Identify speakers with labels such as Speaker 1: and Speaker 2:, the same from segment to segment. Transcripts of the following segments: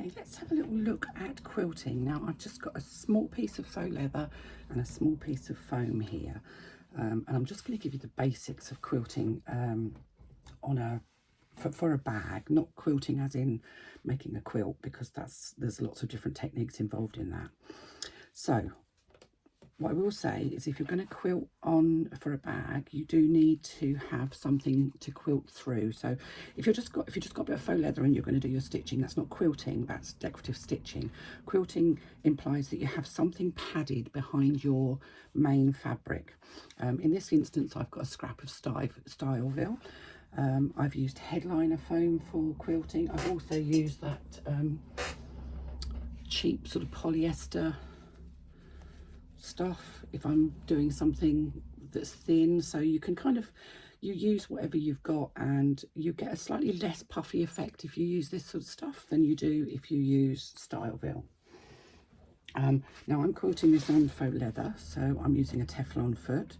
Speaker 1: Okay, let's have a little look at quilting. Now I've just got a small piece of faux leather and a small piece of foam here, and I'm just going to give you the basics of quilting for a bag, not quilting as in making a quilt, because there's lots of different techniques involved in that. So what I will say is, if you're going to quilt on for a bag, you do need to have something to quilt through. So if you've just got a bit of faux leather and you're going to do your stitching, that's not quilting, that's decorative stitching. Quilting implies that you have something padded behind your main fabric. In this instance, I've got a scrap of Styleville. I've used headliner foam for quilting. I've also used that cheap sort of polyester stuff if I'm doing something that's thin. So you can you use whatever you've got, and you get a slightly less puffy effect if you use this sort of stuff than you do if you use Styleville. Now I'm quilting this on faux leather, so I'm using a Teflon foot.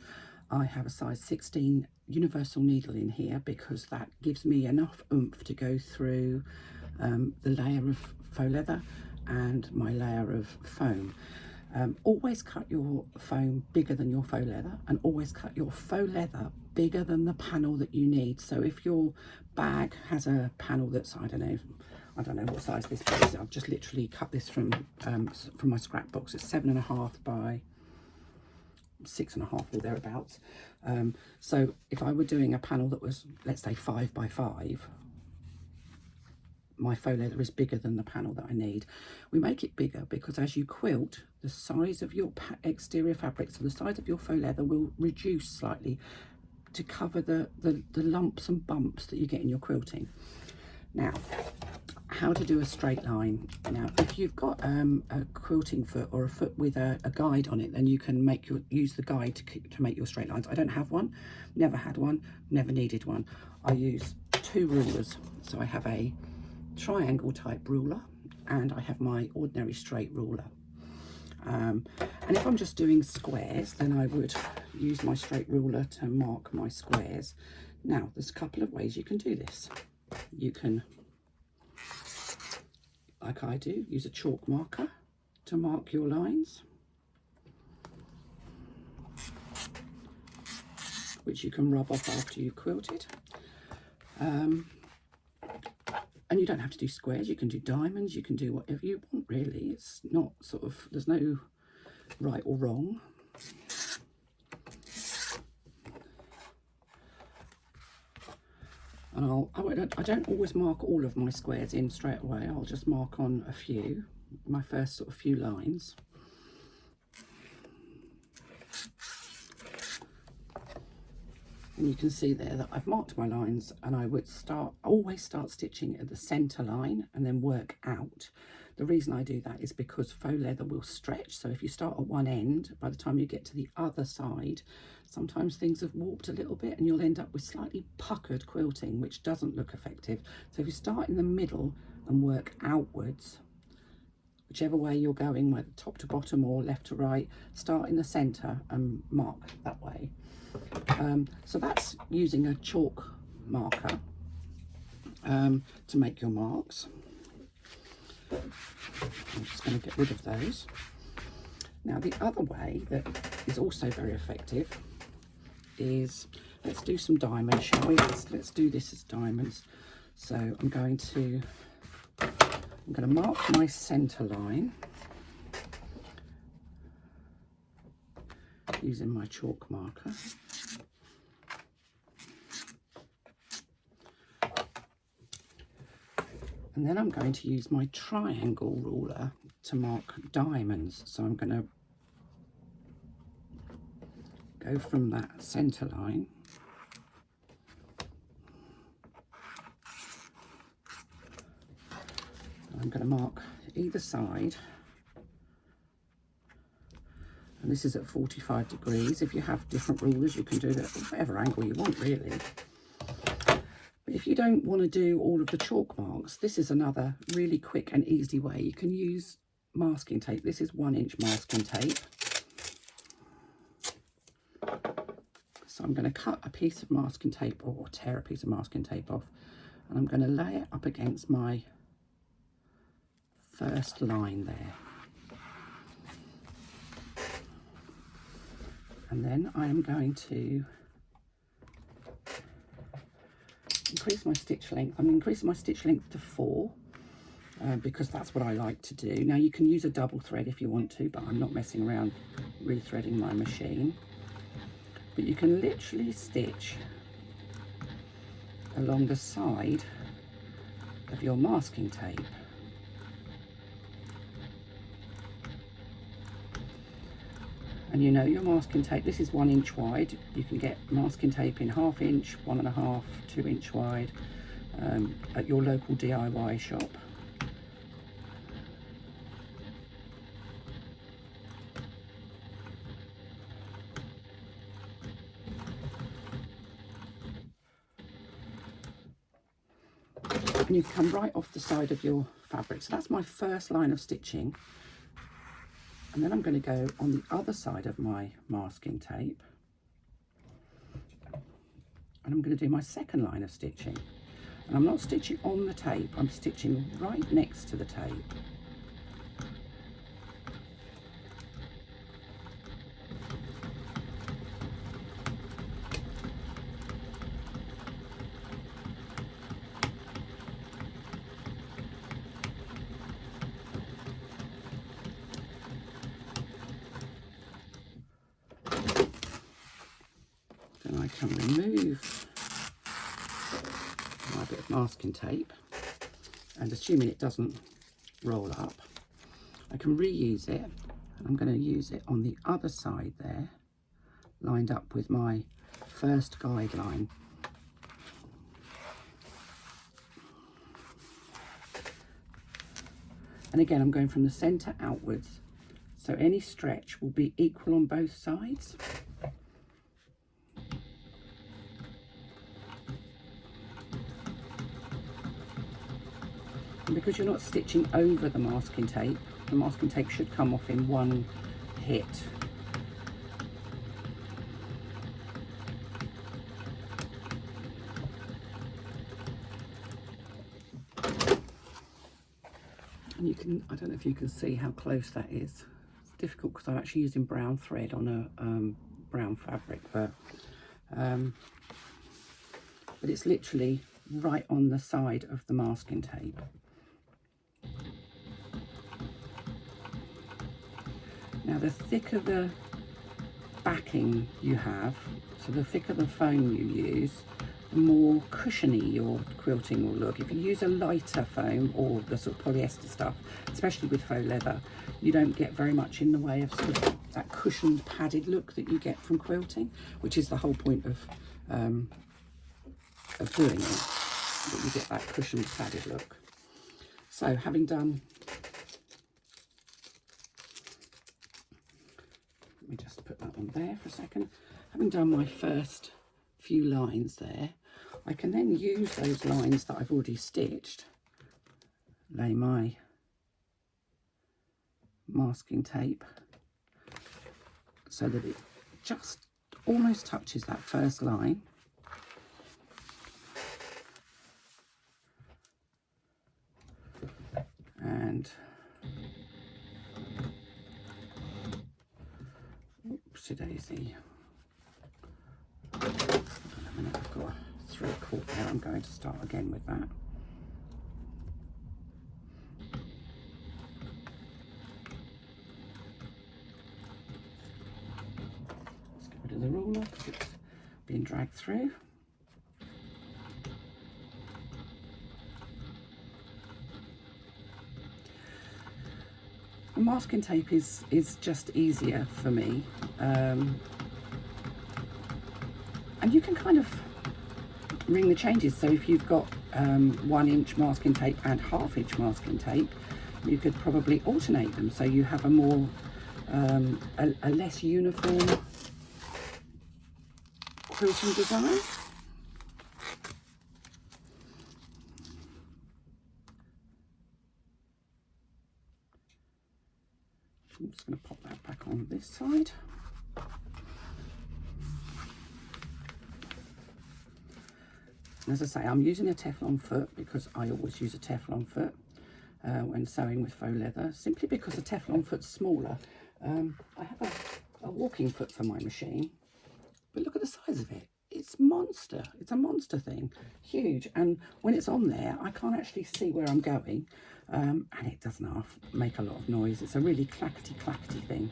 Speaker 1: I have a size 16 universal needle in here because that gives me enough oomph to go through the layer of faux leather and my layer of foam. Always cut your foam bigger than your faux leather, and always cut your faux leather bigger than the panel that you need. So if your bag has a panel that's, I don't know what size this is. I've just literally cut this from my scrap box. It's 7.5 by 6.5 or thereabouts. So if I were doing a panel that was, let's say, 5 by 5, my faux leather is bigger than the panel that I need. We make it bigger because as you quilt, the size of your exterior fabric, so the size of your faux leather, will reduce slightly to cover the lumps and bumps that you get in your quilting. Now, how to do a straight line. Now, if you've got a quilting foot or a foot with a guide on it, then you can use the guide to make your straight lines. I don't have one, never had one, never needed one. I use 2 rulers. So I have a triangle type ruler and I have my ordinary straight ruler. And if I'm just doing squares, then I would use my straight ruler to mark my squares. Now, there's a couple of ways you can do this. You can, like I do, use a chalk marker to mark your lines, which you can rub off after you've quilted. And you don't have to do squares, you can do diamonds, you can do whatever you want, really. It's not there's no right or wrong. And I don't always mark all of my squares in straight away. I'll just mark on a few, my first sort of few lines. And you can see there that I've marked my lines, and I would always start stitching at the center line and then work out. The reason I do that is because faux leather will stretch. So if you start at one end, by the time you get to the other side, sometimes things have warped a little bit and you'll end up with slightly puckered quilting, which doesn't look effective. So if you start in the middle and work outwards, whichever way you're going, whether top to bottom or left to right, start in the center and mark that way. So that's using a chalk marker to make your marks. I'm just going to get rid of those. Now, the other way that is also very effective is, let's do some diamonds, shall we? Let's do this as diamonds. So I'm going to mark my center line using my chalk marker. And then I'm going to use my triangle ruler to mark diamonds. So I'm going to go from that center line and I'm going to mark either side. And this is at 45 degrees. If you have different rulers, you can do that at whatever angle you want, really. But if you don't want to do all of the chalk marks, this is another really quick and easy way. You can use masking tape. This is 1-inch masking tape. So I'm going to cut a piece of masking tape, or tear a piece of masking tape off, and I'm going to lay it up against my first line there. And then I am going to increase my stitch length. I'm increasing my stitch length to 4 because that's what I like to do. Now you can use a double thread if you want to, but I'm not messing around rethreading my machine. But you can literally stitch along the side of your masking tape. And you know your masking tape, this is 1 inch wide. You can get masking tape in 1/2 inch, 1.5, 2 inch wide at your local DIY shop. And you come right off the side of your fabric. So that's my first line of stitching. And then I'm going to go on the other side of my masking tape. And I'm going to do my second line of stitching. And I'm not stitching on the tape, I'm stitching right next to the tape. Then I can remove my bit of masking tape, and assuming it doesn't roll up, I can reuse it. I'm going to use it on the other side there, lined up with my first guideline. And again, I'm going from the centre outwards, so any stretch will be equal on both sides. And because you're not stitching over the masking tape should come off in one hit. And you can, I don't know if you can see how close that is. It's difficult because I'm actually using brown thread on a brown fabric, but it's literally right on the side of the masking tape. Now the thicker the backing you have, so the thicker the foam you use, the more cushiony your quilting will look. If you use a lighter foam or the sort of polyester stuff, especially with faux leather, you don't get very much in the way of sort of that cushioned padded look that you get from quilting, which is the whole point of doing it, that you get that cushioned padded look. So having done, let me just put that on there for a second. Having done my first few lines there, I can then use those lines that I've already stitched, lay my masking tape so that it just almost touches that first line. And oopsie daisy. Hold on a minute, I've got a thread caught there. I'm going to start again with that. Let's get rid of the ruler because it's being dragged through. The masking tape is just easier for me, and you can kind of ring the changes. So if you've got 1 inch masking tape and 1/2 inch masking tape, you could probably alternate them so you have a more a less uniform quilting design. I'm just going to pop that back on this side. And as I say, I'm using a Teflon foot because I always use a Teflon foot. when sewing with faux leather, simply because the Teflon foot's smaller. I have a walking foot for my machine, but look at the size of it. It's monster. It's a monster thing, huge. And when it's on there, I can't actually see where I'm going, and it doesn't make a lot of noise. It's a really clackety thing.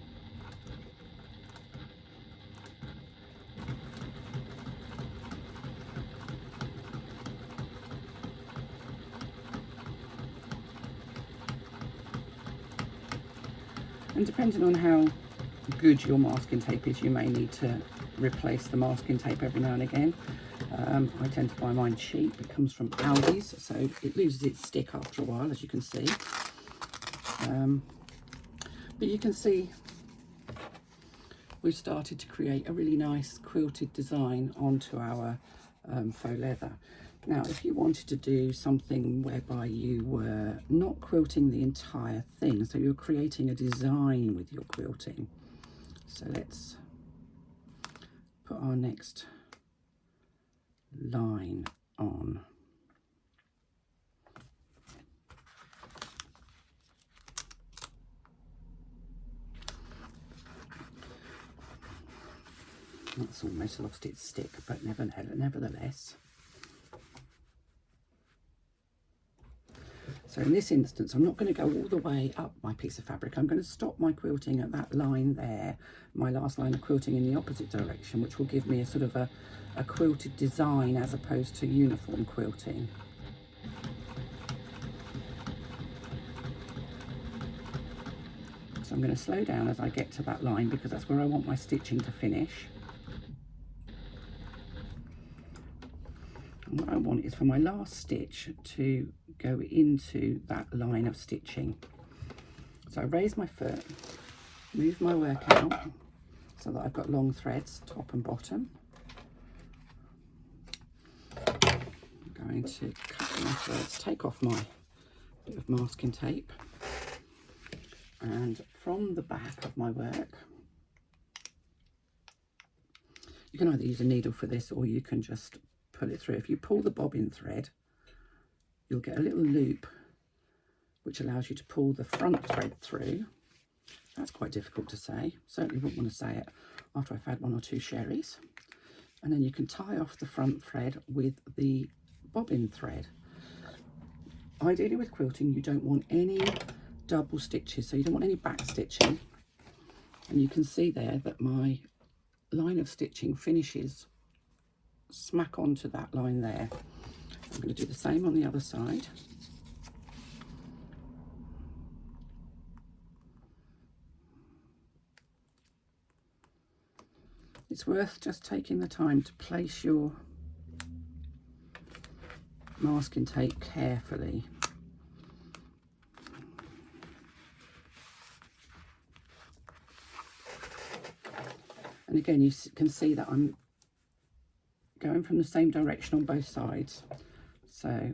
Speaker 1: And depending on how good your masking tape is, you may need to replace the masking tape every now and again. I tend to buy mine cheap. It comes from Aldi's, so it loses its stick after a while, as you can see. But you can see we've started to create a really nice quilted design onto our faux leather. Now, if you wanted to do something whereby you were not quilting the entire thing, so you're creating a design with your quilting. So let's put our next line on. That's almost lost its stick, but nevertheless. So in this instance, I'm not going to go all the way up my piece of fabric. I'm going to stop my quilting at that line there, my last line of quilting in the opposite direction, which will give me a sort of a quilted design as opposed to uniform quilting. So I'm going to slow down as I get to that line because that's where I want my stitching to finish. And what I want is for my last stitch to go into that line of stitching. So I raise my foot, move my work out so that I've got long threads top and bottom. I'm going to cut my threads, take off my bit of masking tape, and from the back of my work, you can either use a needle for this or you can just pull it through. If you pull the bobbin thread, you'll get a little loop which allows you to pull the front thread through. That's quite difficult to say. Certainly wouldn't want to say it after I've had 1 or 2 sherries. And then you can tie off the front thread with the bobbin thread. Ideally with quilting, you don't want any double stitches, so you don't want any back stitching. And you can see there that my line of stitching finishes smack onto that line there. I'm going to do the same on the other side. It's worth just taking the time to place your masking tape carefully. And again, you can see that I'm going from the same direction on both sides. So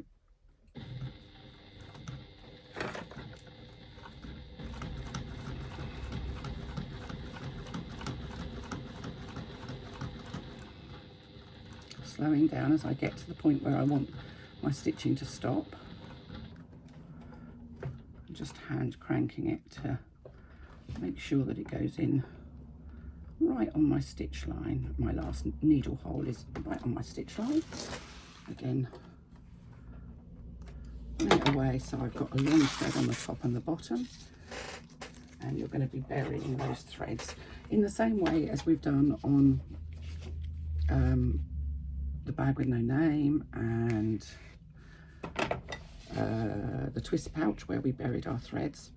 Speaker 1: slowing down as I get to the point where I want my stitching to stop. I'm just hand cranking it to make sure that it goes in right on my stitch line. My last needle hole is right on my stitch line. Again, pulling it away so I've got a long thread on the top and the bottom, and you're going to be burying those threads in the same way as we've done on the bag with no name and the twist pouch where we buried our threads.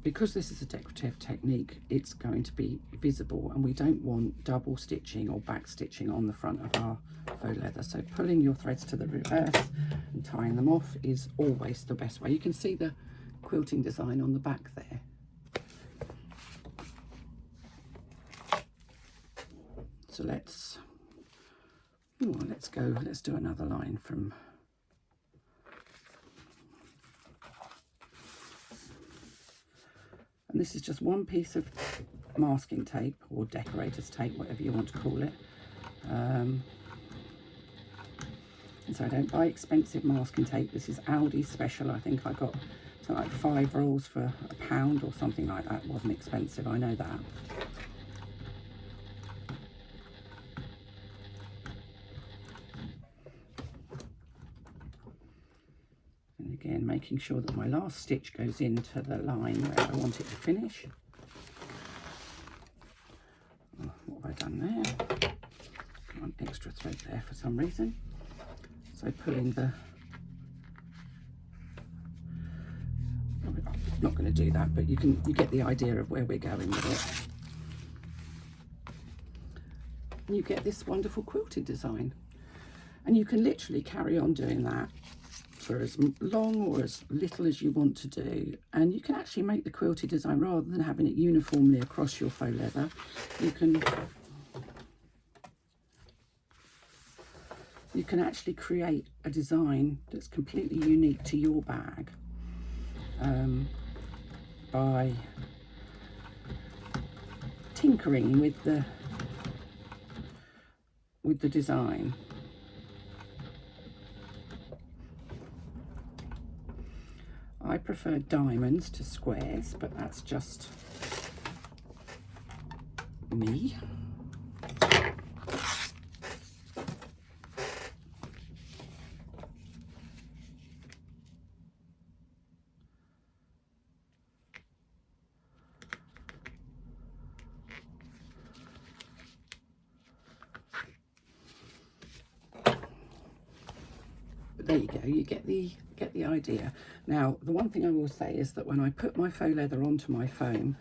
Speaker 1: Because this is a decorative technique, it's going to be visible, and we don't want double stitching or back stitching on the front of our faux leather. So pulling your threads to the reverse and tying them off is always the best way. You can see the quilting design on the back there. So let's do another line from and this is just one piece of masking tape or decorator's tape, whatever you want to call it. And so I don't buy expensive masking tape. This is Aldi's special. I think I got something like 5 rolls for £1 or something like that. It wasn't expensive, I know that. And again, making sure that my last stitch goes into the line where I want it to finish. Oh, what have I done there? Got an extra thread there for some reason. So pulling the... I'm not going to do that, but you get the idea of where we're going with it. And you get this wonderful quilted design. And you can literally carry on doing that for as long or as little as you want to do, and you can actually make the quilted design rather than having it uniformly across your faux leather. You can actually create a design that's completely unique to your bag by tinkering with the design. I prefer diamonds to squares, but that's just me. But there you go, you get the idea. Now, the one thing I will say is that when I put my faux leather onto my foam,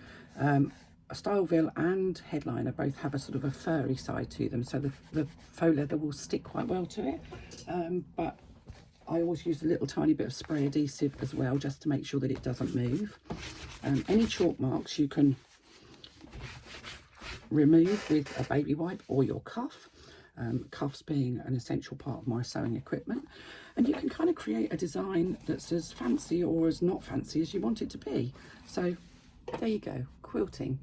Speaker 1: Styleville and Headliner both have a sort of a furry side to them, so the faux leather will stick quite well to it. But I always use a little tiny bit of spray adhesive as well, just to make sure that it doesn't move. Any chalk marks you can remove with a baby wipe or your cuff. Cuffs being an essential part of my sewing equipment, and you can kind of create a design that's as fancy or as not fancy as you want it to be. So there you go, quilting.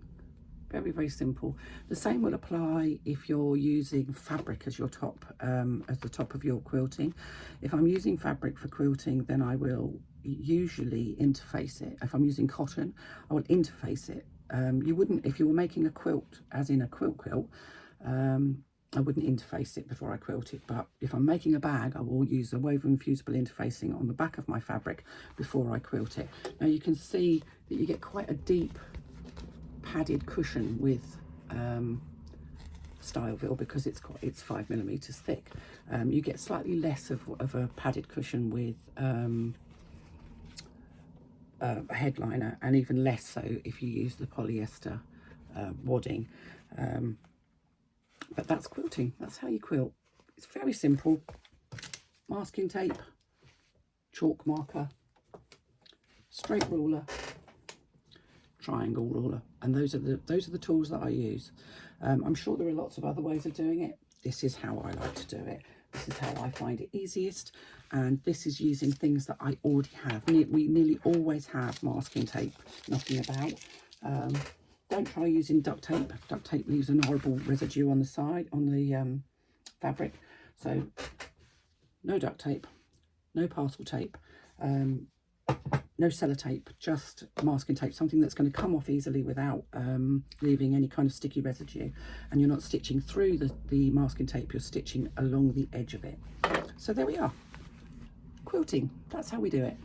Speaker 1: Very, very simple. The same will apply if you're using fabric as your top, as the top of your quilting. If I'm using fabric for quilting, then I will usually interface it. If I'm using cotton, I will interface it. You wouldn't, if you were making a quilt, as in a quilt, I wouldn't interface it before I quilt it, but if I'm making a bag, I will use a woven fusible interfacing on the back of my fabric before I quilt it. Now you can see that you get quite a deep padded cushion with Styleville because it's 5mm thick. You get slightly less of a padded cushion with a Headliner, and even less so if you use the polyester wadding. But that's quilting. That's how you quilt. It's very simple. Masking tape, chalk marker, straight ruler, triangle ruler, and those are the tools that I use. I'm sure there are lots of other ways of doing it. This is how I like to do it. This is how I find it easiest, and this is using things that I already have. We nearly always have masking tape knocking about. Don't try using duct tape. Duct tape leaves an horrible residue on the side, on the fabric. So no duct tape, no parcel tape, no sellotape, just masking tape, something that's going to come off easily without leaving any kind of sticky residue. And you're not stitching through the masking tape, you're stitching along the edge of it. So there we are. Quilting, that's how we do it.